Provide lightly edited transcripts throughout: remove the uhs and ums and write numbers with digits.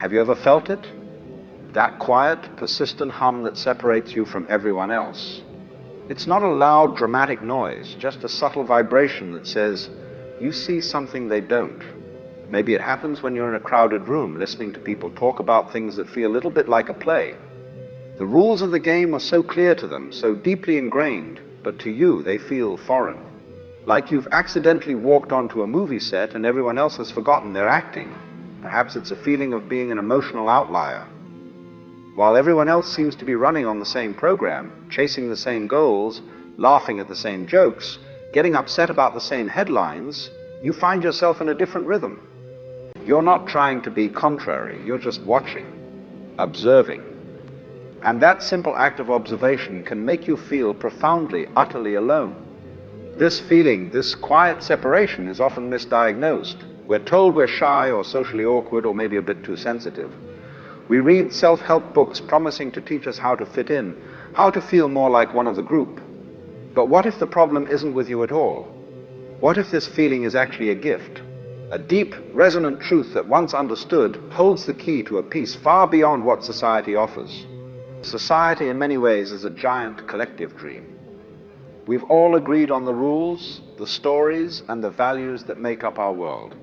Have you ever felt it? That quiet, persistent hum that separates you from everyone else. It's not a loud, dramatic noise, just a subtle vibration that says, you see something they don't. Maybe it happens when you're in a crowded room listening to people talk about things that feel a little bit like a play. The rules of the game are so clear to them, so deeply ingrained, but to you they feel foreign. Like you've accidentally walked onto a movie set and everyone else has forgotten they're acting. Perhaps it's a feeling of being an emotional outlier. While everyone else seems to be running on the same program, chasing the same goals, laughing at the same jokes, getting upset about the same headlines, you find yourself in a different rhythm. You're not trying to be contrary, you're just watching, observing. And that simple act of observation can make you feel profoundly, utterly alone. This feeling, this quiet separation, is often misdiagnosed. We're told we're shy or socially awkward or maybe a bit too sensitive. We read self-help books promising to teach us how to fit in, how to feel more like one of the group. But what if the problem isn't with you at all? What if this feeling is actually a gift? A deep, resonant truth that once understood holds the key to a peace far beyond what society offers. Society in many ways is a giant collective dream. We've all agreed on the rules, the stories, and the values that make up our world.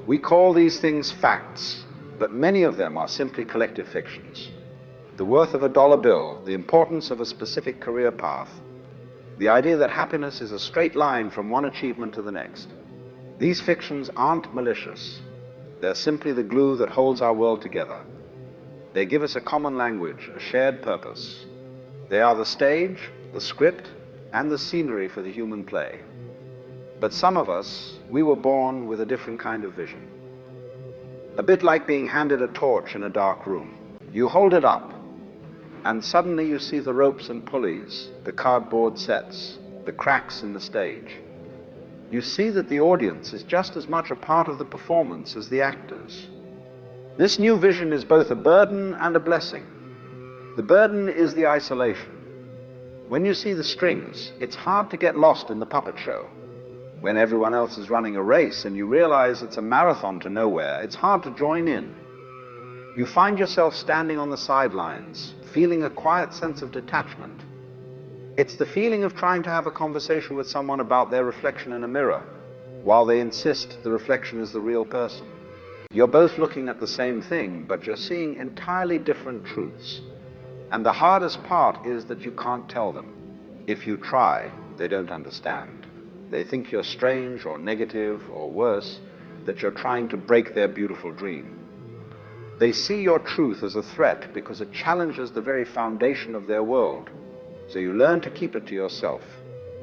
We call these things facts, but many of them are simply collective fictions. The worth of a dollar bill, the importance of a specific career path, the idea that happiness is a straight line from one achievement to the next. These fictions aren't malicious. They're simply the glue that holds our world together. They give us a common language, a shared purpose. They are the stage, the script, and the scenery for the human play. But some of us, we were born with a different kind of vision. A bit like being handed a torch in a dark room. You hold it up, and suddenly you see the ropes and pulleys, the cardboard sets, the cracks in the stage. You see that the audience is just as much a part of the performance as the actors. This new vision is both a burden and a blessing. The burden is the isolation. When you see the strings, it's hard to get lost in the puppet show. When everyone else is running a race and you realize it's a marathon to nowhere, it's hard to join in. You find yourself standing on the sidelines, feeling a quiet sense of detachment. It's the feeling of trying to have a conversation with someone about their reflection in a mirror, while they insist the reflection is the real person. You're both looking at the same thing, but you're seeing entirely different truths. And the hardest part is that you can't tell them. If you try, they don't understand. They think you're strange or negative or worse, that you're trying to break their beautiful dream. They see your truth as a threat because it challenges the very foundation of their world. So you learn to keep it to yourself.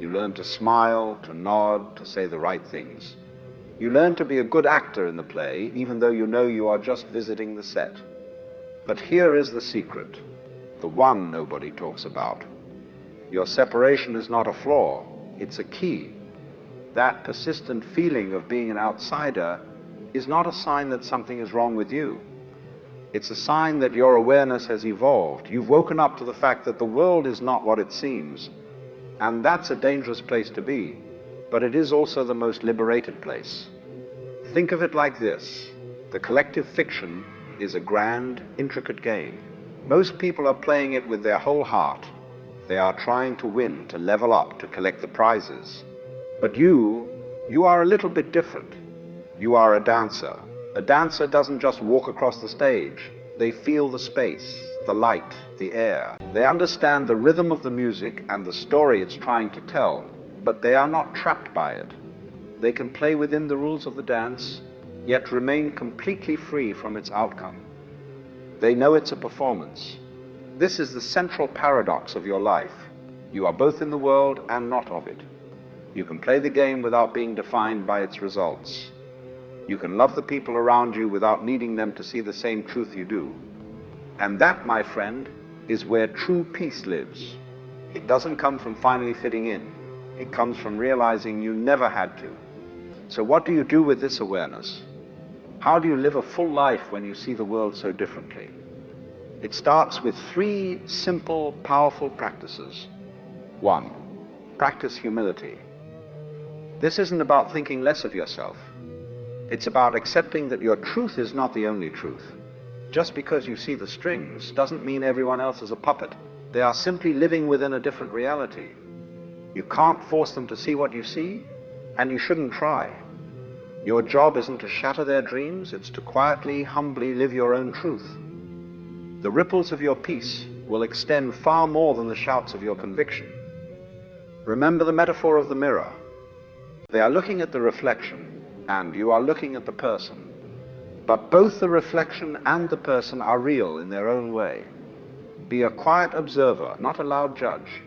You learn to smile, to nod, to say the right things. You learn to be a good actor in the play, even though you know you are just visiting the set. But here is the secret, the one nobody talks about. Your separation is not a flaw, it's a key. That persistent feeling of being an outsider is not a sign that something is wrong with you. It's a sign that your awareness has evolved. You've woken up to the fact that the world is not what it seems. And that's a dangerous place to be, but it is also the most liberated place. Think of it like this. The collective fiction is a grand, intricate game. Most people are playing it with their whole heart. They are trying to win, to level up, to collect the prizes. But you are a little bit different. You are a dancer. A dancer doesn't just walk across the stage. They feel the space, the light, the air. They understand the rhythm of the music and the story it's trying to tell, but they are not trapped by it. They can play within the rules of the dance, yet remain completely free from its outcome. They know it's a performance. This is the central paradox of your life. You are both in the world and not of it. You can play the game without being defined by its results. You can love the people around you without needing them to see the same truth you do. And that, my friend, is where true peace lives. It doesn't come from finally fitting in. It comes from realizing you never had to. So what do you do with this awareness? How do you live a full life when you see the world so differently? It starts with 3 simple, powerful practices. 1. Practice humility. This isn't about thinking less of yourself. It's about accepting that your truth is not the only truth. Just because you see the strings doesn't mean everyone else is a puppet. They are simply living within a different reality. You can't force them to see what you see, and you shouldn't try. Your job isn't to shatter their dreams, it's to quietly, humbly live your own truth. The ripples of your peace will extend far more than the shouts of your conviction. Remember the metaphor of the mirror. They are looking at the reflection, and you are looking at the person. But both the reflection and the person are real in their own way. Be a quiet observer, not a loud judge.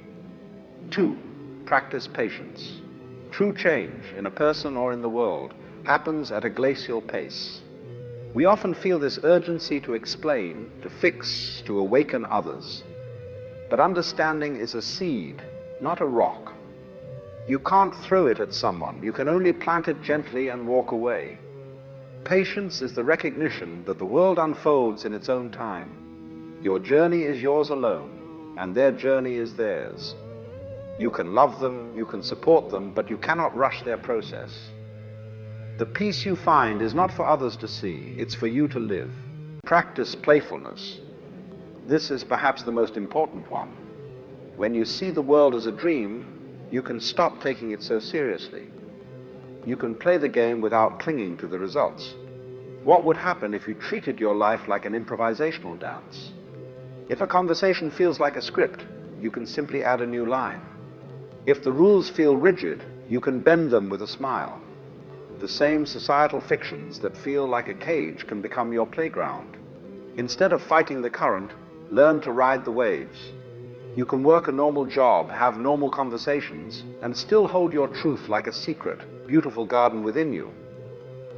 2. Practice patience. True change, in a person or in the world, happens at a glacial pace. We often feel this urgency to explain, to fix, to awaken others. But understanding is a seed, not a rock. You can't throw it at someone. You can only plant it gently and walk away. Patience is the recognition that the world unfolds in its own time. Your journey is yours alone, and their journey is theirs. You can love them, you can support them, but you cannot rush their process. The peace you find is not for others to see, it's for you to live. Practice playfulness. This is perhaps the most important one. When you see the world as a dream, you can stop taking it so seriously. You can play the game without clinging to the results. What would happen if you treated your life like an improvisational dance? If a conversation feels like a script, you can simply add a new line. If the rules feel rigid, you can bend them with a smile. The same societal fictions that feel like a cage can become your playground. Instead of fighting the current, learn to ride the waves. You can work a normal job, have normal conversations, and still hold your truth like a secret, beautiful garden within you.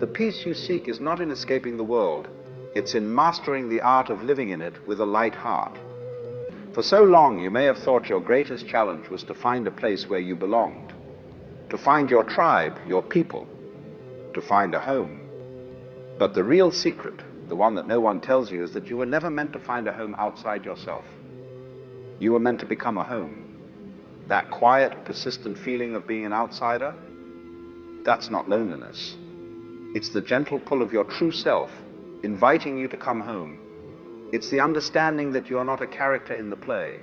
The peace you seek is not in escaping the world, it's in mastering the art of living in it with a light heart. For so long you may have thought your greatest challenge was to find a place where you belonged, to find your tribe, your people, to find a home. But the real secret, the one that no one tells you, is that you were never meant to find a home outside yourself. You were meant to become a home. That quiet, persistent feeling of being an outsider, that's not loneliness. It's the gentle pull of your true self, inviting you to come home. It's the understanding that you are not a character in the play.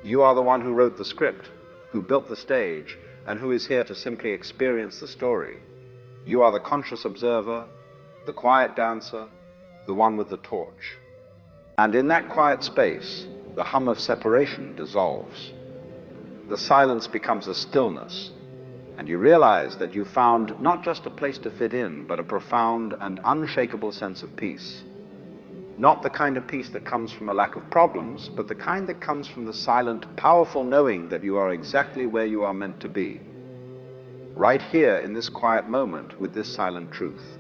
You are the one who wrote the script, who built the stage, and who is here to simply experience the story. You are the conscious observer, the quiet dancer, the one with the torch. And in that quiet space, the hum of separation dissolves. The silence becomes a stillness, and you realize that you found not just a place to fit in, but a profound and unshakable sense of peace. Not the kind of peace that comes from a lack of problems, but the kind that comes from the silent, powerful knowing that you are exactly where you are meant to be. Right here in this quiet moment with this silent truth.